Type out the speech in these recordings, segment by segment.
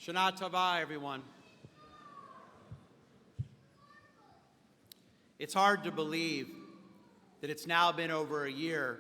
Shana Tova, everyone. It's hard to believe that it's now been over a year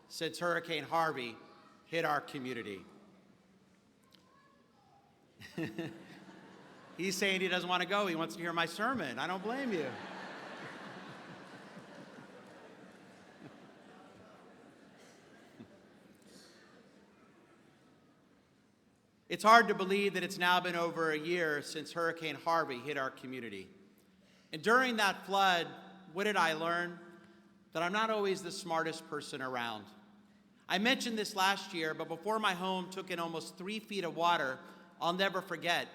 since Hurricane Harvey hit our community. He's saying he doesn't want to go. He wants to hear my sermon. I don't blame you. It's hard to believe that it's now been over a year since Hurricane Harvey hit our community. And during that flood, what did I learn? That I'm not always the smartest person around. I mentioned this last year, but before my home took in almost 3 feet of water, I'll never forget.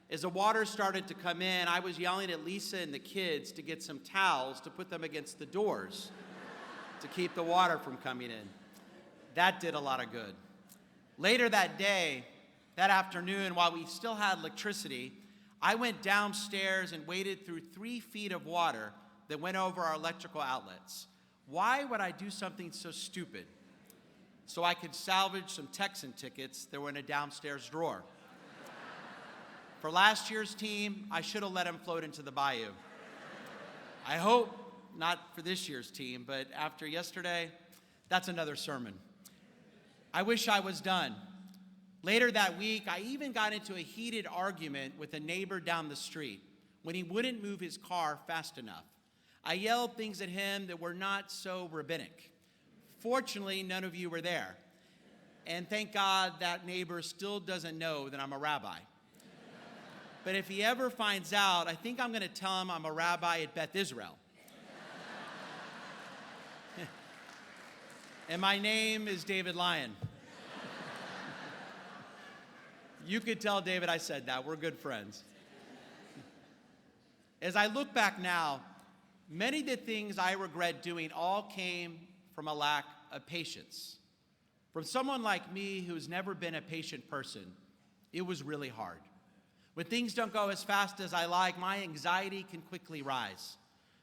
As the water started to come in, I was yelling at Lisa and the kids to get some towels to put them against the doors to keep the water from coming in. That did a lot of good. Later that day, that afternoon, while we still had electricity, I went downstairs and waded through 3 feet of water that went over our electrical outlets. Why would I do something so stupid? So I could salvage some Texan tickets that were in a downstairs drawer. For last year's team, I should have let him float into the bayou. I hope not for this year's team, but after yesterday, that's another sermon. I wish I was done. Later that week, I even got into a heated argument with a neighbor down the street when he wouldn't move his car fast enough. I yelled things at him that were not so rabbinic. Fortunately, none of you were there. And thank God that neighbor still doesn't know that I'm a rabbi. But if he ever finds out, I think I'm going to tell him I'm a rabbi at Beth Israel. And my name is David Lyon. You could tell David I said that. We're good friends. As I look back now, many of the things I regret doing all came from a lack of patience. From someone like me who's never been a patient person, it was really hard. When things don't go as fast as I like, my anxiety can quickly rise.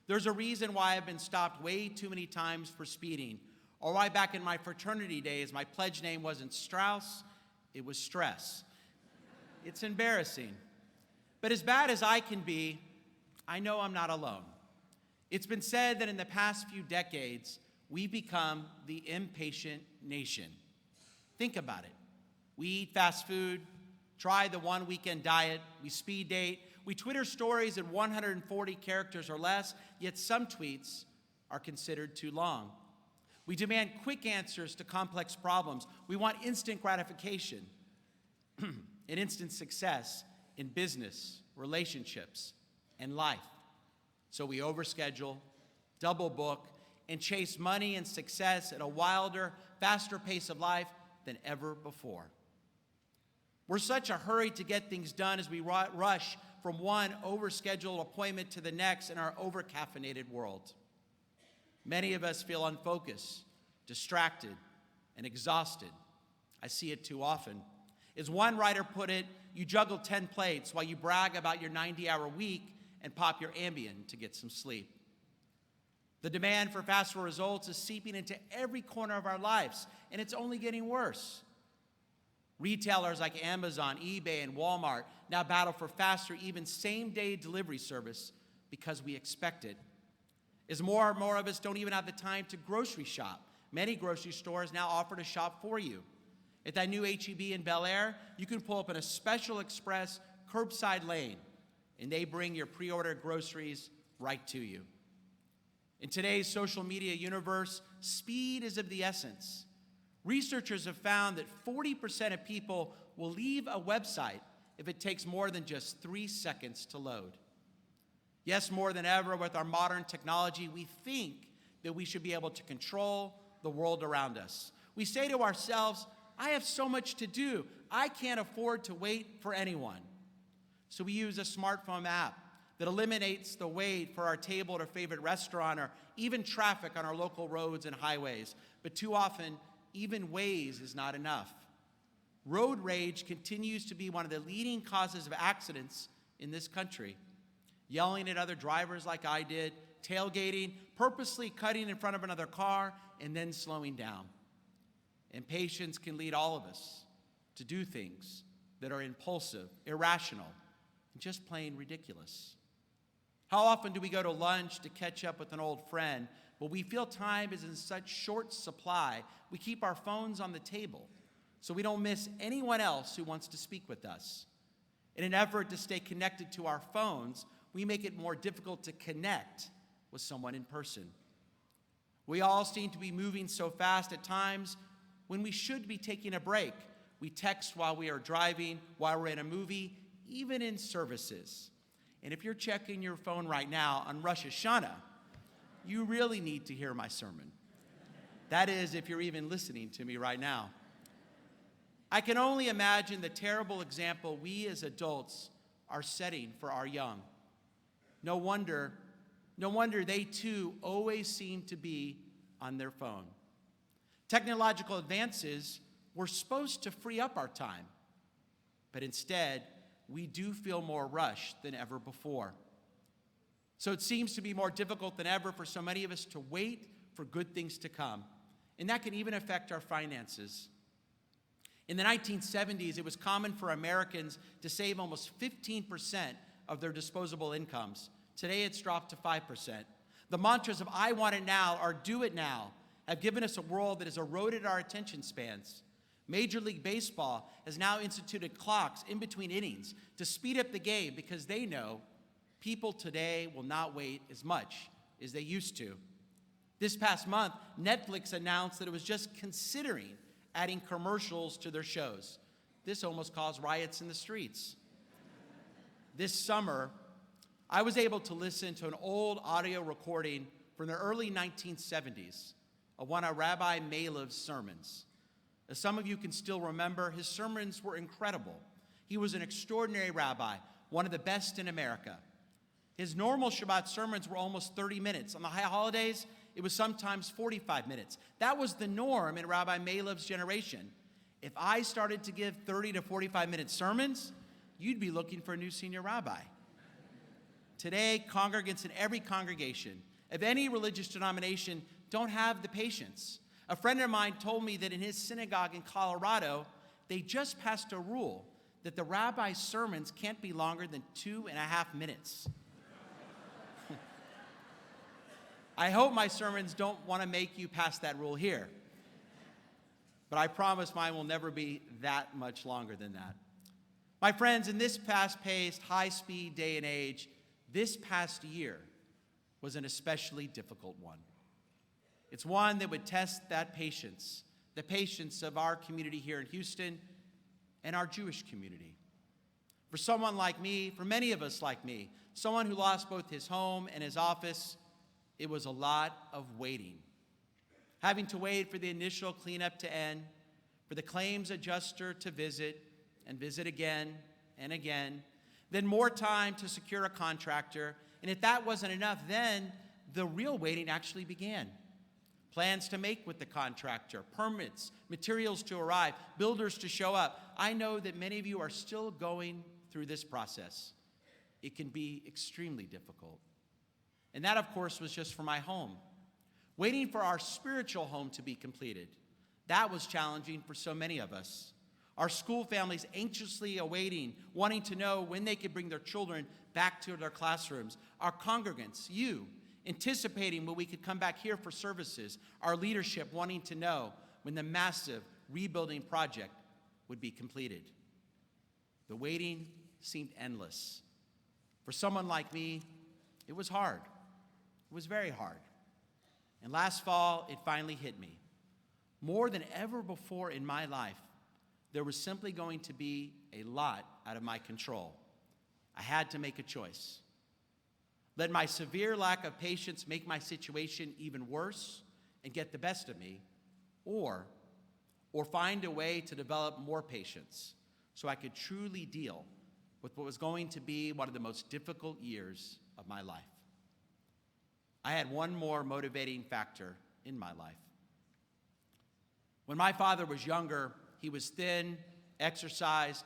There's a reason why I've been stopped way too many times for speeding, or why back in my fraternity days, my pledge name wasn't Strauss, it was Stress. It's embarrassing. But as bad as I can be, I know I'm not alone. It's been said that in the past few decades, we've become the impatient nation. Think about it. We eat fast food, try the one weekend diet, we speed date, we Twitter stories at 140 characters or less, yet some tweets are considered too long. We demand quick answers to complex problems. We want instant gratification. And instant success in business, relationships, and life. So we overschedule, double book, and chase money and success at a wilder, faster pace of life than ever before. We're such a hurry to get things done as we rush from one overscheduled appointment to the next in our over-caffeinated world. Many of us feel unfocused, distracted, and exhausted. I see it too often. As one writer put it, you juggle 10 plates while you brag about your 90-hour week and pop your Ambien to get some sleep. The demand for faster results is seeping into every corner of our lives, and it's only getting worse. Retailers like Amazon, eBay, and Walmart now battle for faster, even same-day delivery service because we expect it. As more and more of us don't even have the time to grocery shop, many grocery stores now offer to shop for you. At that new H-E-B in Bel Air, you can pull up in a special express curbside lane, and they bring your pre-ordered groceries right to you. In today's social media universe, speed is of the essence. Researchers have found that 40% of people will leave a website if it takes more than just 3 seconds to load. Yes, more than ever with our modern technology, we think that we should be able to control the world around us. We say to ourselves, I have so much to do. I can't afford to wait for anyone. So we use a smartphone app that eliminates the wait for our table at our favorite restaurant or even traffic on our local roads and highways. But too often, even Waze is not enough. Road rage continues to be one of the leading causes of accidents in this country. Yelling at other drivers like I did, tailgating, purposely cutting in front of another car, and then slowing down. Impatience can lead all of us to do things that are impulsive, irrational, and just plain ridiculous? How often do we go to lunch to catch up with an old friend, but we feel time is in such short supply, we keep our phones on the table so we don't miss anyone else who wants to speak with us? In an effort to stay connected to our phones, we make it more difficult to connect with someone in person. We all seem to be moving so fast at times when we should be taking a break. We text while we are driving, while we're in a movie, even in services. And if you're checking your phone right now on Rosh Hashanah, you really need to hear my sermon. That is, if you're even listening to me right now. I can only imagine the terrible example we as adults are setting for our young. No wonder they too always seem to be on their phone. Technological advances were supposed to free up our time, but instead, we do feel more rushed than ever before. So it seems to be more difficult than ever for so many of us to wait for good things to come, and that can even affect our finances. In the 1970s, it was common for Americans to save almost 15% of their disposable incomes. Today, it's dropped to 5%. The mantras of "I want it now" or "do it now" have given us a world that has eroded our attention spans. Major League Baseball has now instituted clocks in between innings to speed up the game because they know people today will not wait as much as they used to. This past month, Netflix announced that it was just considering adding commercials to their shows. This almost caused riots in the streets. This summer, I was able to listen to an old audio recording from the early 1970s of one of Rabbi Malev's sermons. As some of you can still remember, his sermons were incredible. He was an extraordinary rabbi, one of the best in America. His normal Shabbat sermons were almost 30 minutes. On the high holidays, it was sometimes 45 minutes. That was the norm in Rabbi Malev's generation. If I started to give 30 to 45-minute sermons, you'd be looking for a new senior rabbi. Today, congregants in every congregation of any religious denomination don't have the patience. A friend of mine told me that in his synagogue in Colorado, they just passed a rule that the rabbi's sermons can't be longer than 2.5 minutes. I hope my sermons don't want to make you pass that rule here, but I promise mine will never be that much longer than that. My friends, in this fast-paced, high-speed day and age, this past year was an especially difficult one. It's one that would test that patience, the patience of our community here in Houston and our Jewish community. For someone like me, for many of us like me, someone who lost both his home and his office, it was a lot of waiting. Having to wait for the initial cleanup to end, for the claims adjuster to visit and visit again and again, then more time to secure a contractor, and if that wasn't enough, then the real waiting actually began. Plans to make with the contractor, permits, materials to arrive, builders to show up. I know that many of you are still going through this process. It can be extremely difficult. And that, of course, was just for my home. Waiting for our spiritual home to be completed. That was challenging for so many of us. Our school families anxiously awaiting, wanting to know when they could bring their children back to their classrooms. Our congregants, you, anticipating when we could come back here for services. Our leadership wanting to know when the massive rebuilding project would be completed. The waiting seemed endless. For someone like me, it was hard. It was very hard. And last fall, it finally hit me. More than ever before in my life, there was simply going to be a lot out of my control. I had to make a choice. Let my severe lack of patience make my situation even worse and get the best of me, or find a way to develop more patience so I could truly deal with what was going to be one of the most difficult years of my life. I had one more motivating factor in my life. When my father was younger, he was thin, exercised,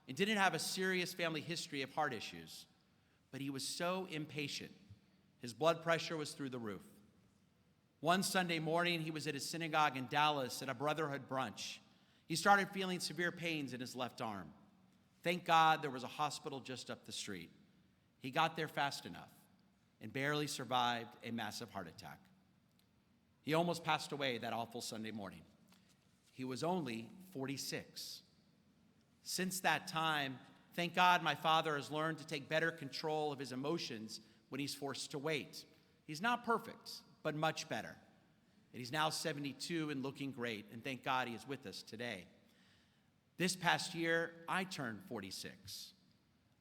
and didn't have a serious family history of heart issues. But he was so impatient. His blood pressure was through the roof. One Sunday morning, he was at his synagogue in Dallas at a brotherhood brunch. He started feeling severe pains in his left arm. Thank God there was a hospital just up the street. He got there fast enough and barely survived a massive heart attack. He almost passed away that awful Sunday morning. He was only 46. Since that time, thank God my father has learned to take better control of his emotions when he's forced to wait. He's not perfect, but much better. And he's now 72 and looking great, and thank God he is with us today. This past year, I turned 46.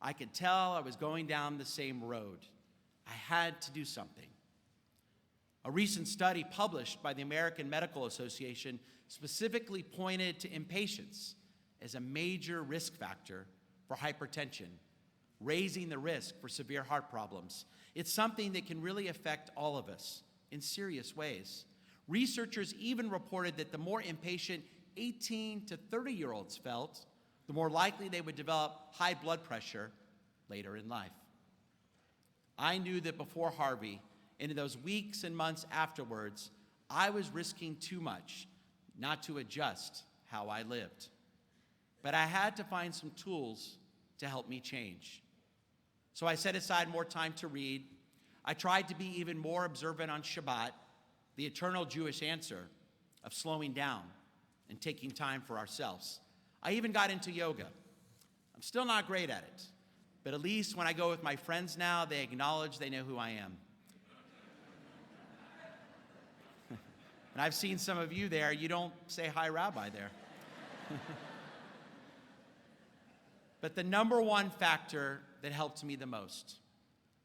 I could tell I was going down the same road. I had to do something. A recent study published by the American Medical Association specifically pointed to impatience as a major risk factor for hypertension, raising the risk for severe heart problems. It's something that can really affect all of us in serious ways. Researchers even reported that the more impatient 18 to 30-year-olds felt, the more likely they would develop high blood pressure later in life. I knew that before Harvey, and in those weeks and months afterwards, I was risking too much not to adjust how I lived. But I had to find some tools to help me change. So I set aside more time to read. I tried to be even more observant on Shabbat, the eternal Jewish answer of slowing down and taking time for ourselves. I even got into yoga. I'm still not great at it, but at least when I go with my friends now, they acknowledge they know who I am. And I've seen some of you there. You don't say hi, Rabbi, there. But the number one factor that helped me the most,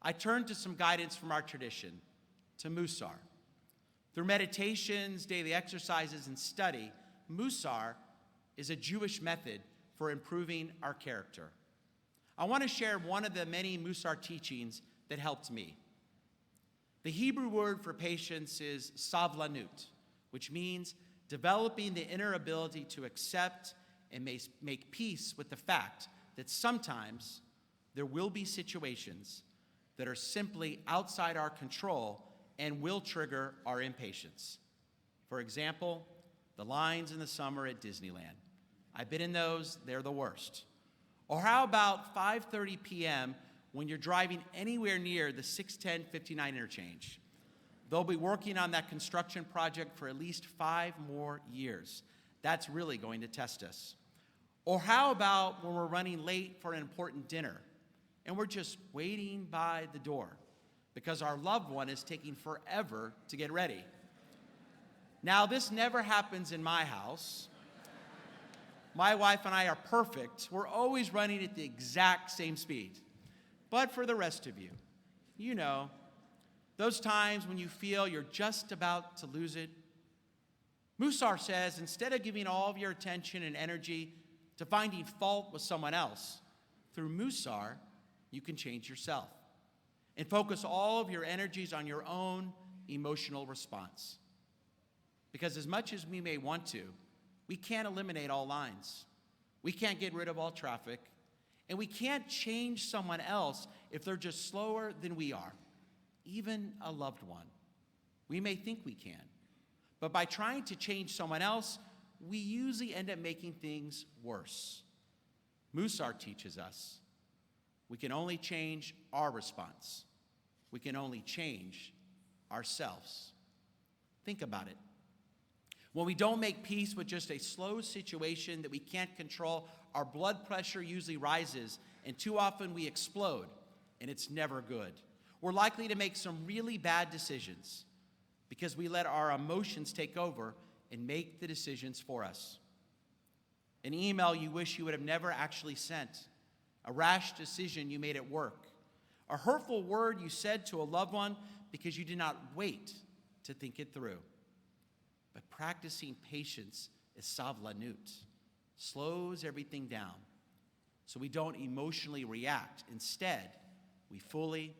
I turned to some guidance from our tradition, to Musar. Through meditations, daily exercises, and study, Musar is a Jewish method for improving our character. I want to share one of the many Musar teachings that helped me. The Hebrew word for patience is savlanut, which means developing the inner ability to accept and make peace with the fact that sometimes there will be situations that are simply outside our control and will trigger our impatience. For example, the lines in the summer at Disneyland. I've been in those, they're the worst. Or how about 5:30 p.m. when you're driving anywhere near the 610-59 interchange? They'll be working on that construction project for at least 5 more years. That's really going to test us. Or how about when we're running late for an important dinner and we're just waiting by the door because our loved one is taking forever to get ready? Now, this never happens in my house. My wife and I are perfect. We're always running at the exact same speed. But for the rest of you, you know, those times when you feel you're just about to lose it, Musar says instead of giving all of your attention and energy to finding fault with someone else, through Musar, you can change yourself and focus all of your energies on your own emotional response. Because as much as we may want to, we can't eliminate all lines. We can't get rid of all traffic. And we can't change someone else if they're just slower than we are, even a loved one. We may think we can. But by trying to change someone else, we usually end up making things worse. Musar teaches us we can only change our response. We can only change ourselves. Think about it. When we don't make peace with just a slow situation that we can't control, our blood pressure usually rises, and too often we explode, and it's never good. We're likely to make some really bad decisions because we let our emotions take over and make the decisions for us. An email you wish you would have never actually sent, a rash decision you made at work, a hurtful word you said to a loved one because you did not wait to think it through. But practicing patience is savlanut, slows everything down so we don't emotionally react. Instead, we fully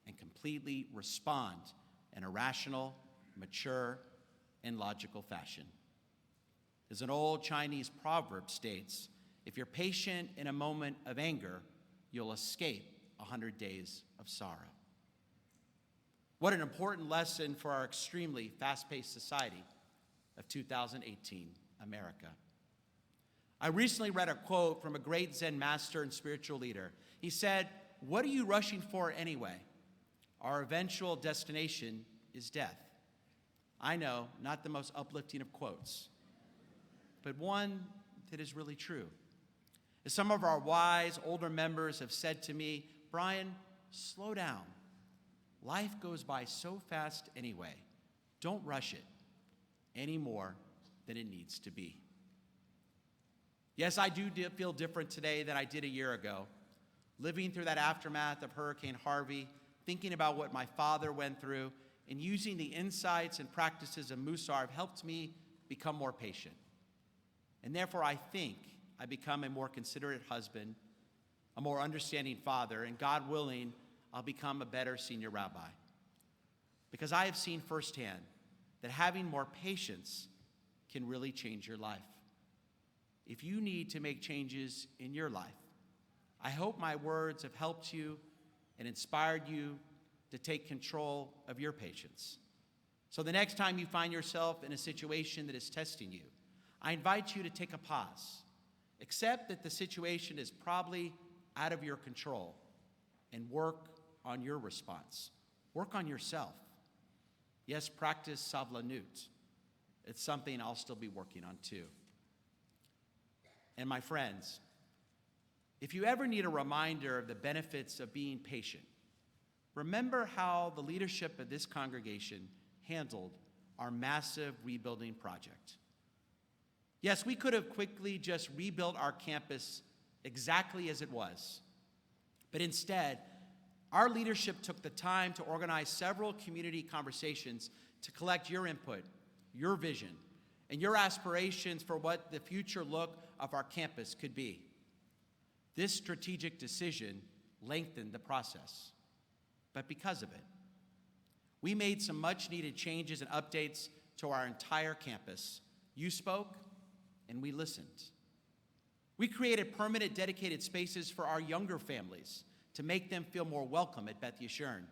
and completely respond in a rational, mature, and logical fashion. As an old Chinese proverb states, if you're patient in a moment of anger, you'll escape 100 days of sorrow. What an important lesson for our extremely fast-paced society of 2018 America. I recently read a quote from a great Zen master and spiritual leader. He said, "What are you rushing for anyway? Our eventual destination is death." I know, not the most uplifting of quotes, but one that is really true. As some of our wise, older members have said to me, "Brian, slow down. Life goes by so fast anyway. Don't rush it any more than it needs to be." Yes, I do feel different today than I did a year ago. Living through that aftermath of Hurricane Harvey, thinking about what my father went through, and using the insights and practices of Musar have helped me become more patient. And therefore, I think I become a more considerate husband, a more understanding father, and God willing, I'll become a better senior rabbi. Because I have seen firsthand that having more patience can really change your life. If you need to make changes in your life, I hope my words have helped you and inspired you to take control of your patience. So the next time you find yourself in a situation that is testing you, I invite you to take a pause. Accept that the situation is probably out of your control and work on your response. Work on yourself. Yes, practice savlanut. It's something I'll still be working on too. And my friends, if you ever need a reminder of the benefits of being patient, remember how the leadership of this congregation handled our massive rebuilding project. Yes, we could have quickly just rebuilt our campus exactly as it was. But instead, our leadership took the time to organize several community conversations to collect your input, your vision, and your aspirations for what the future look of our campus could be. This strategic decision lengthened the process, but because of it, we made some much-needed changes and updates to our entire campus. You spoke, and we listened. We created permanent dedicated spaces for our younger families to make them feel more welcome at Beth Yeshurun.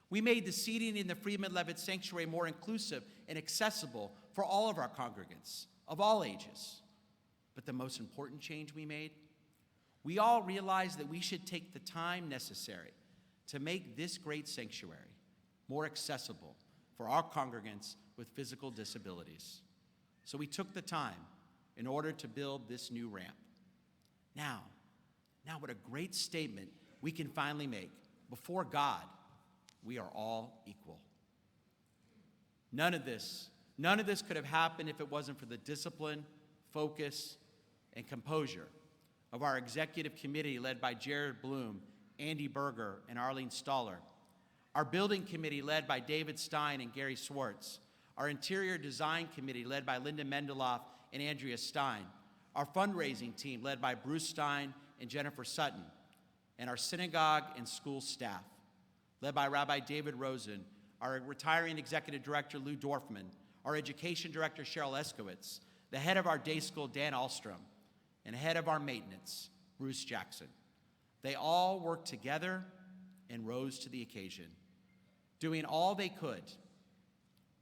We made the seating in the Freeman-Levitt Sanctuary more inclusive and accessible for all of our congregants of all ages. But the most important change we made, we all realized that we should take the time necessary to make this great sanctuary more accessible for our congregants with physical disabilities. So we took the time in order to build this new ramp. Now what a great statement we can finally make. Before God, we are all equal. None of this could have happened if it wasn't for the discipline, focus, and composure of our executive committee led by Jared Bloom, Andy Berger, and Arlene Staller, our building committee led by David Stein and Gary Swartz, our interior design committee led by Linda Mendeloff and Andrea Stein, our fundraising team led by Bruce Stein and Jennifer Sutton, and our synagogue and school staff led by Rabbi David Rosen, our retiring executive director Lou Dorfman, our education director Cheryl Eskowitz, the head of our day school Dan Alstrom, and head of our maintenance Bruce Jackson. They all worked together and rose to the occasion, doing all they could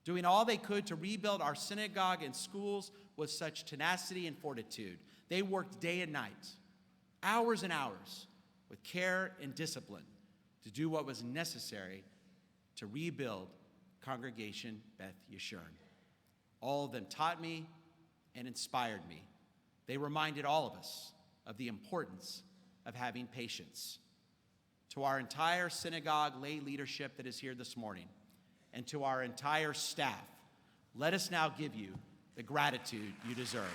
to rebuild our synagogue and schools with such tenacity and fortitude. They worked day and night, hours and hours, with care and discipline to do what was necessary to rebuild Congregation Beth Yeshurun. All of them taught me and inspired me. They reminded all of us of the importance of having patience. To our entire synagogue lay leadership that is here this morning, and to our entire staff, let us now give you the gratitude you deserve.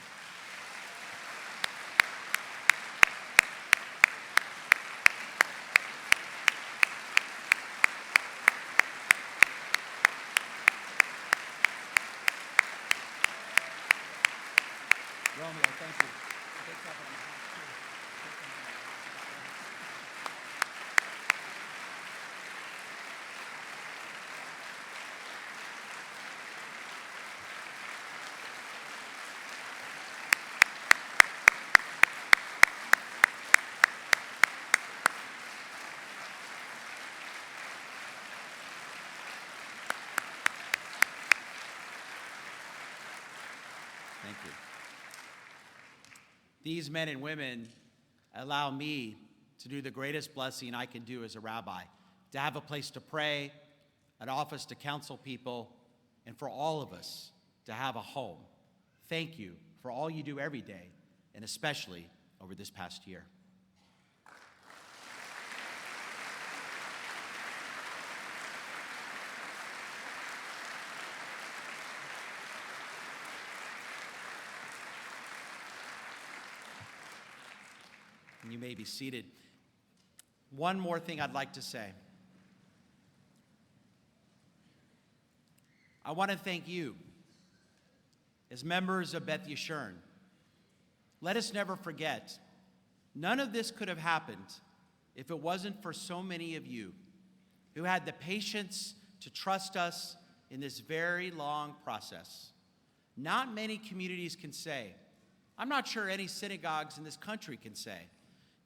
Romeo, thank you. These men and women allow me to do the greatest blessing I can do as a rabbi, to have a place to pray, an office to counsel people, and for all of us to have a home. Thank you for all you do every day, and especially over this past year. And you may be seated. One more thing I'd like to say. I want to thank you as members of Beth Yeshurun. Let us never forget, none of this could have happened if it wasn't for so many of you who had the patience to trust us in this very long process. Not many communities can say, I'm not sure any synagogues in this country can say,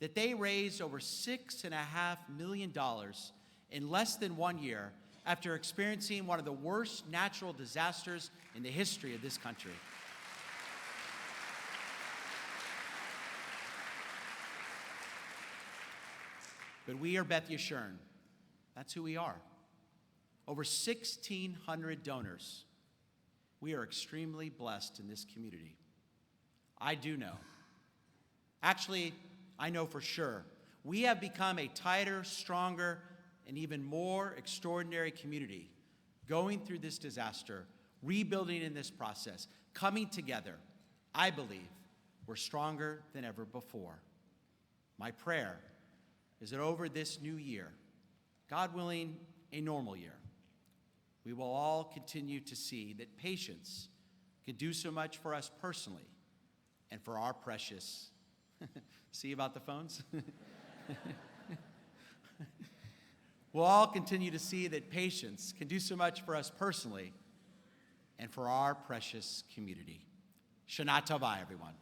that they raised over $6.5 million in less than 1 year after experiencing one of the worst natural disasters in the history of this country. But we are Beth Yeshurun. That's who we are. Over 1,600 donors. We are extremely blessed in this community. I do know. Actually, I know for sure. We have become a tighter, stronger, and even more extraordinary community, going through this disaster, rebuilding in this process, coming together. I believe we're stronger than ever before. My prayer is that over this new year, God willing, a normal year, we will all continue to see that patience can do so much for us personally and for our precious. See about the phones? We'll all continue to see that patience can do so much for us personally and for our precious community. Shana Tova, everyone.